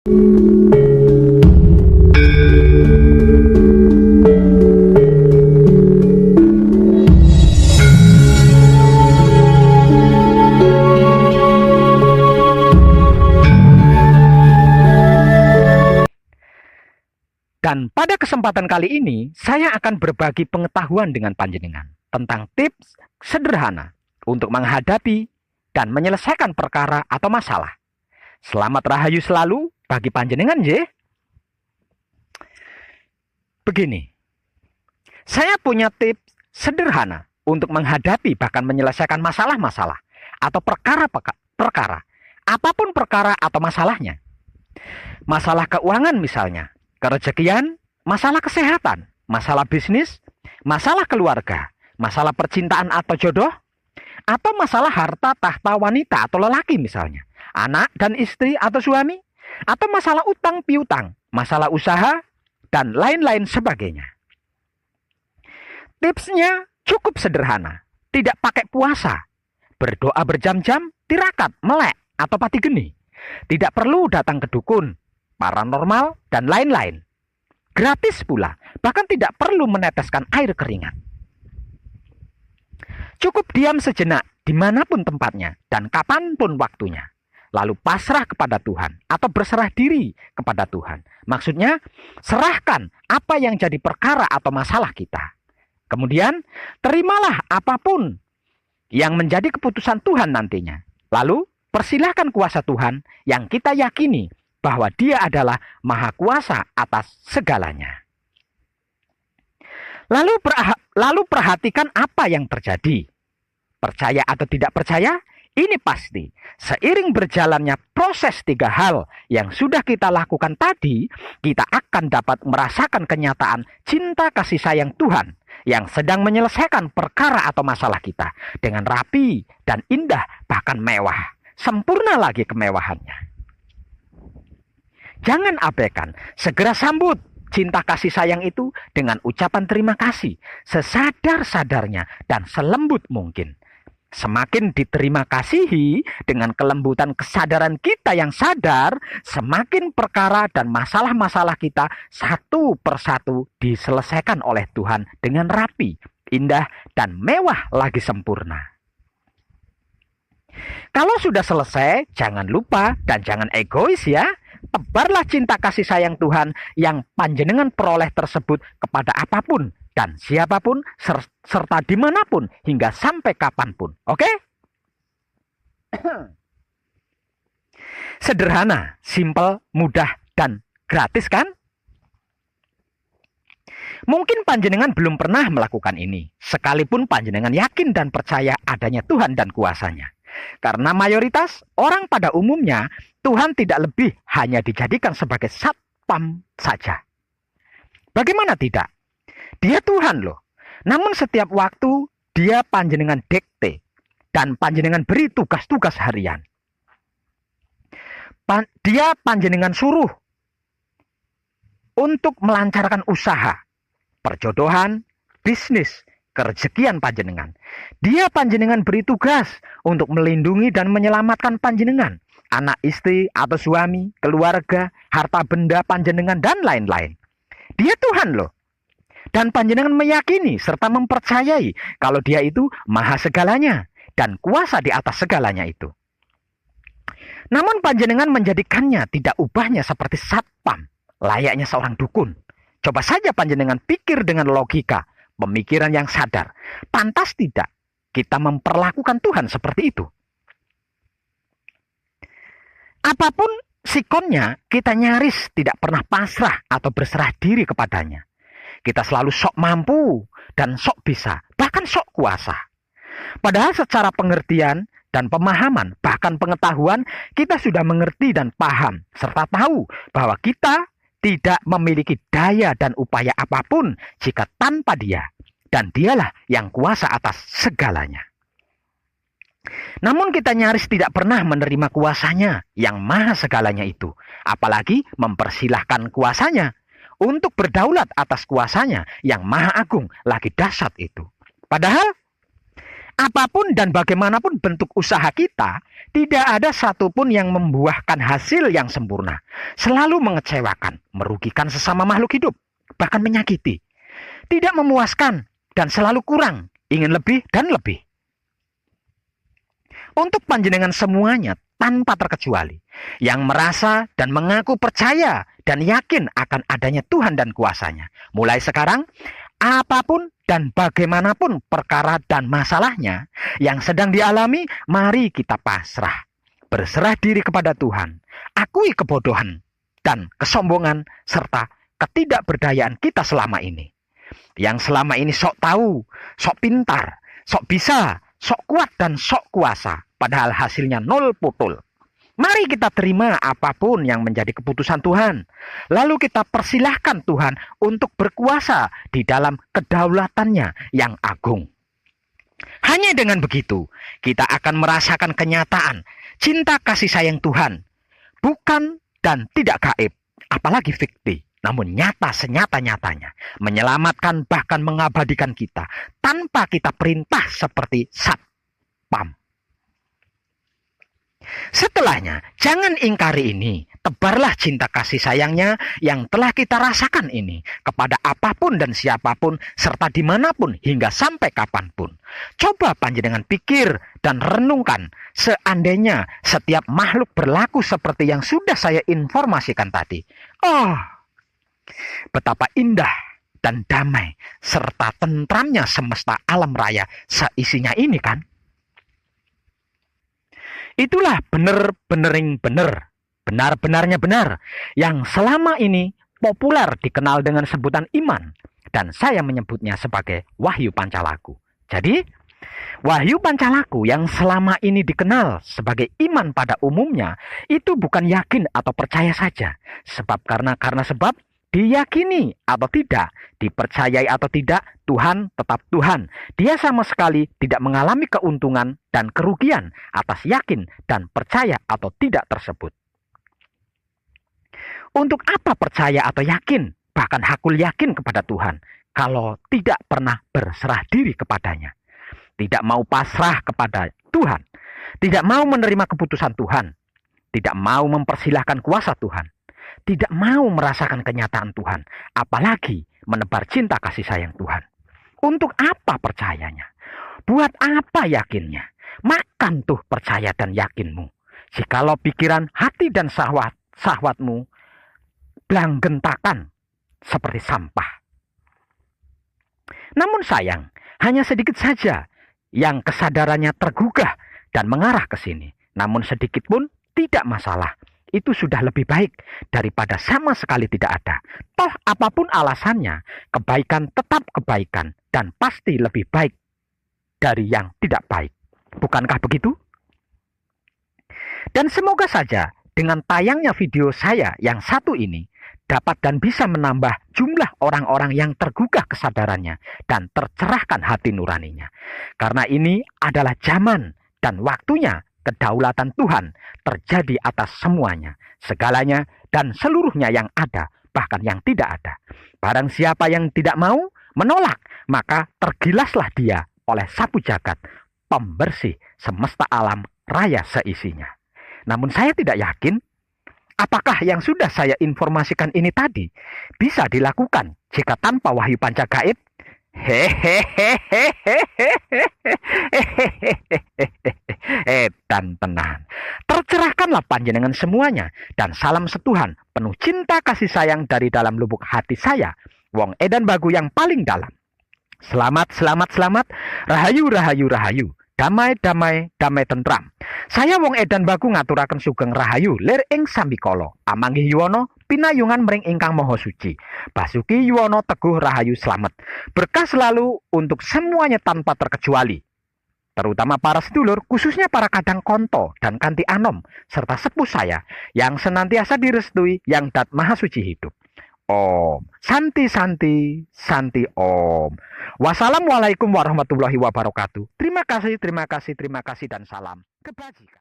Dan pada kesempatan kali ini, saya akan berbagi pengetahuan dengan panjenengan tentang tips sederhana untuk menghadapi dan menyelesaikan perkara atau masalah. Selamat rahayu selalu bagi panjenengan, je. Begini, saya punya tips sederhana untuk menghadapi bahkan menyelesaikan masalah-masalah atau perkara-perkara, apapun perkara atau masalahnya. Masalah keuangan misalnya, kerezekian, masalah kesehatan, masalah bisnis, masalah keluarga, masalah percintaan atau jodoh, atau masalah harta tahta wanita atau lelaki misalnya, anak dan istri atau suami, atau masalah utang piutang, masalah usaha, dan lain-lain sebagainya. Tipsnya cukup sederhana, tidak pakai puasa, berdoa berjam-jam, tirakat, melek, atau pati geni, tidak perlu datang ke dukun, paranormal, dan lain-lain. Gratis pula, bahkan tidak perlu meneteskan air keringat. Cukup diam sejenak dimanapun tempatnya dan kapanpun waktunya. Lalu pasrah kepada Tuhan atau berserah diri kepada Tuhan. Maksudnya, serahkan apa yang jadi perkara atau masalah kita. Kemudian, terimalah apapun yang menjadi keputusan Tuhan nantinya. Lalu, persilahkan kuasa Tuhan yang kita yakini bahwa Dia adalah Maha Kuasa atas segalanya. Lalu perhatikan apa yang terjadi. Percaya atau tidak percaya, ini pasti. Seiring berjalannya proses 3 hal yang sudah kita lakukan tadi, kita akan dapat merasakan kenyataan cinta kasih sayang Tuhan yang sedang menyelesaikan perkara atau masalah kita dengan rapi dan indah, bahkan mewah. Sempurna lagi kemewahannya. Jangan abaikan, segera sambut cinta kasih sayang itu dengan ucapan terima kasih sesadar-sadarnya dan selembut mungkin. Semakin diterima kasihi dengan kelembutan kesadaran kita yang sadar, semakin perkara dan masalah-masalah kita satu persatu diselesaikan oleh Tuhan dengan rapi, indah, dan mewah lagi sempurna. Kalau sudah selesai, jangan lupa dan jangan egois ya. Tebarlah cinta kasih sayang Tuhan yang panjenengan peroleh tersebut kepada apapun dan siapapun serta dimanapun hingga sampai kapanpun. Oke? Sederhana, simpel, mudah, dan gratis kan? Mungkin panjenengan belum pernah melakukan ini, sekalipun panjenengan yakin dan percaya adanya Tuhan dan kuasanya. Karena mayoritas orang pada umumnya, Tuhan tidak lebih hanya dijadikan sebagai satpam saja. Bagaimana tidak? Dia Tuhan loh. Namun setiap waktu dia panjenengan dekte dan panjenengan beri tugas-tugas harian. Dia panjenengan suruh untuk melancarkan usaha, perjodohan, bisnis, kerezekian panjenengan. Dia panjenengan beri tugas untuk melindungi dan menyelamatkan panjenengan, anak istri atau suami, keluarga, harta benda panjenengan, dan lain-lain. Dia Tuhan loh. Dan panjenengan meyakini serta mempercayai kalau Dia itu maha segalanya dan kuasa di atas segalanya itu. Namun panjenengan menjadikannya tidak ubahnya seperti satpam, layaknya seorang dukun. Coba saja panjenengan pikir dengan logika, pemikiran yang sadar. Pantas tidak kita memperlakukan Tuhan seperti itu? Apapun sikonnya, kita nyaris tidak pernah pasrah atau berserah diri kepadanya. Kita selalu sok mampu dan sok bisa, bahkan sok kuasa. Padahal secara pengertian dan pemahaman, bahkan pengetahuan, kita sudah mengerti dan paham, serta tahu bahwa kita tidak memiliki daya dan upaya apapun jika tanpa Dia. Dan Dialah yang kuasa atas segalanya. Namun kita nyaris tidak pernah menerima kuasanya yang maha segalanya itu. Apalagi mempersilahkan kuasanya untuk berdaulat atas kuasanya yang maha agung lagi dahsyat itu. Padahal Apapun dan bagaimanapun bentuk usaha kita, tidak ada satupun yang membuahkan hasil yang sempurna. Selalu mengecewakan, merugikan sesama makhluk hidup, bahkan menyakiti. Tidak memuaskan dan selalu kurang, ingin lebih dan lebih. Untuk panjenengan semuanya tanpa terkecuali, yang merasa dan mengaku percaya dan yakin akan adanya Tuhan dan kuasanya. Mulai sekarang, apapun dan bagaimanapun perkara dan masalahnya yang sedang dialami, mari kita pasrah. Berserah diri kepada Tuhan. Akui kebodohan dan kesombongan serta ketidakberdayaan kita selama ini. Yang selama ini sok tahu, sok pintar, sok bisa, sok kuat dan sok kuasa. Padahal hasilnya nol putul. Mari kita terima apapun yang menjadi keputusan Tuhan. Lalu kita persilahkan Tuhan untuk berkuasa di dalam kedaulatannya yang agung. Hanya dengan begitu, kita akan merasakan kenyataan cinta kasih sayang Tuhan. Bukan dan tidak gaib, apalagi fiktif. Namun nyata senyata-nyatanya. Menyelamatkan bahkan mengabadikan kita. Tanpa kita perintah seperti satpam. Setelahnya, jangan ingkari ini. Tebarlah cinta kasih sayangnya yang telah kita rasakan ini kepada apapun dan siapapun serta dimanapun hingga sampai kapanpun. Coba panjenengan pikir dan renungkan seandainya setiap makhluk berlaku seperti yang sudah saya informasikan tadi. Oh, betapa indah dan damai serta tentramnya semesta alam raya seisinya ini kan? Itulah benar-benarnya benar, yang selama ini populer dikenal dengan sebutan iman, dan saya menyebutnya sebagai Wahyu Pancalaku. Jadi, Wahyu Pancalaku yang selama ini dikenal sebagai iman pada umumnya, itu bukan yakin atau percaya saja, karena diyakini atau tidak, dipercayai atau tidak, Tuhan tetap Tuhan. Dia sama sekali tidak mengalami keuntungan dan kerugian atas yakin dan percaya atau tidak tersebut. Untuk apa percaya atau yakin, bahkan hakul yakin kepada Tuhan, kalau tidak pernah berserah diri kepadanya? Tidak mau pasrah kepada Tuhan, tidak mau menerima keputusan Tuhan, tidak mau mempersilahkan kuasa Tuhan, tidak mau merasakan kenyataan Tuhan, apalagi menebar cinta kasih sayang Tuhan. Untuk apa percayanya? Buat apa yakinnya? Makan tuh percaya dan yakinmu. Jikalau pikiran, hati dan syahwatmu belanggentakan seperti sampah. Namun sayang, hanya sedikit saja yang kesadarannya tergugah dan mengarah ke sini. Namun sedikit pun tidak masalah. Itu sudah lebih baik daripada sama sekali tidak ada. Toh apapun alasannya, kebaikan tetap kebaikan dan pasti lebih baik dari yang tidak baik. Bukankah begitu? Dan semoga saja dengan tayangnya video saya yang satu ini dapat dan bisa menambah jumlah orang-orang yang tergugah kesadarannya dan tercerahkan hati nuraninya. Karena ini adalah zaman dan waktunya kedaulatan Tuhan terjadi atas semuanya, segalanya dan seluruhnya yang ada, bahkan yang tidak ada. Barang siapa yang tidak mau menolak, maka tergilaslah dia oleh sapu jagat, pembersih semesta alam raya seisinya. Namun saya tidak yakin apakah yang sudah saya informasikan ini tadi bisa dilakukan jika tanpa wahyu panca gaib? Dan tenang, tercerahkanlah panjenengan semuanya, dan salam setuhan penuh cinta kasih sayang dari dalam lubuk hati saya, Wong Edan Bagu yang paling dalam. Selamat, selamat, selamat, rahayu, rahayu, rahayu, damai, damai, damai tentram. Saya Wong Edan Bagu ngaturaken sugeng rahayu lir ing sambikala amanggih yuwana pinayungan mring ingkang maha suci. Basuki yuwana teguh rahayu slamet. Berkah selalu untuk semuanya tanpa terkecuali. Terutama para sedulur, khususnya para kadang konto dan kanti anom, serta sepuh saya yang senantiasa direstui yang dat maha suci hidup. Om. Santi, santi, santi om. Wassalamualaikum warahmatullahi wabarakatuh. Terima kasih, terima kasih, terima kasih, dan salam kebajikan.